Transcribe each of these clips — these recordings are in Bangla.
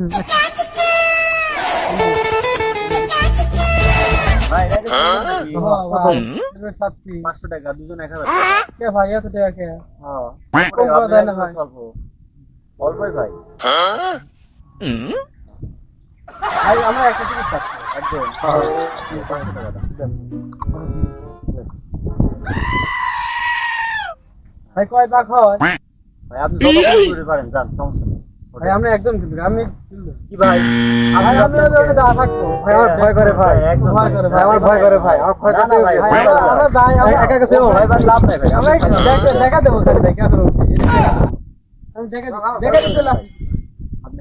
ভাই পাচ্ছি 500 টাকা দুজন 1000 কে ভাই এত টাকা কে হ্যাঁ কম করে দেয় না ভাই। অল্পই ভাই ভাই আমরা একটা টিকিট পাচ্ছি একদম 500 টাকা দাম। ভাই কয় ভাগ হয় ভাই আপনি যত কম করতে পারেন যান সমস্যা নেই ভাই আমরা একদম কিন্তু আমি কি ভাই ভাই আমি ওখানে দাঁড়া থাকবো ভাই আমার ভয় করে ভাই একদম ভয় করে ভাই আমার ভয় করে ভাই আমার ভয় না, না, ভাই, করতে ভাই, আমরা যাই একা একা যাবো ভাই ভাই লাভ নাই ভাই আমরা দেখা দেবো খালি ভাই কেন আমি দেখা দিতে লাভ আপনি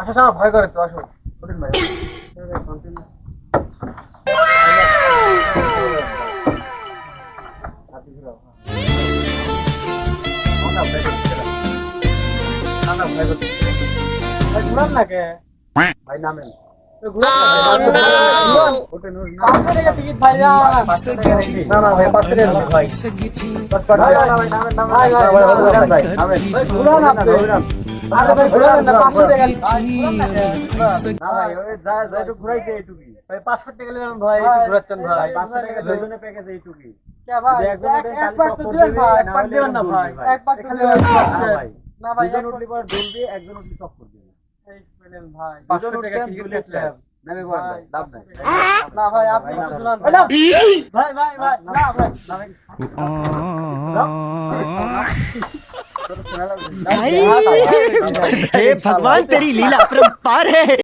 আচ্ছা ভয় করে তো আসো ওঠেন ভাই ভাই ঘুরান না কে ভাই নামেন ওঠেন 500 টাকা টিকিট ভাই না না না ভাই পাশে রে ভাই ভাই ঘুরান আপনি আরে ভাই ঘুরান না 500 টাকা না ভাই ওই যা যা একটু ঘুরাইতে এইটুকি ভাই 500 টাকা নিলাম ভাই একটু ঘোরাচ্ছেন ভাই 500 টাকা দুজনে প্যাকেজ এইটুকি কে ভাই এক পাক তো দিবেন ভাই এক পাক দিবেন না ভাই এক পাক তো দিবেন না ভাই দুজন উঠলি পর দুলবি একজন উঠলি চক্কর দিবে এই পেলেন ভাই 500 টাকা টিকিট কাটলাম নামে বল ভাই লাভ নাই না ভাই আপনি তো দুলান ভাই ভাই ভাই না ভাই हे भगवान तेरी लीला अपरंपार है।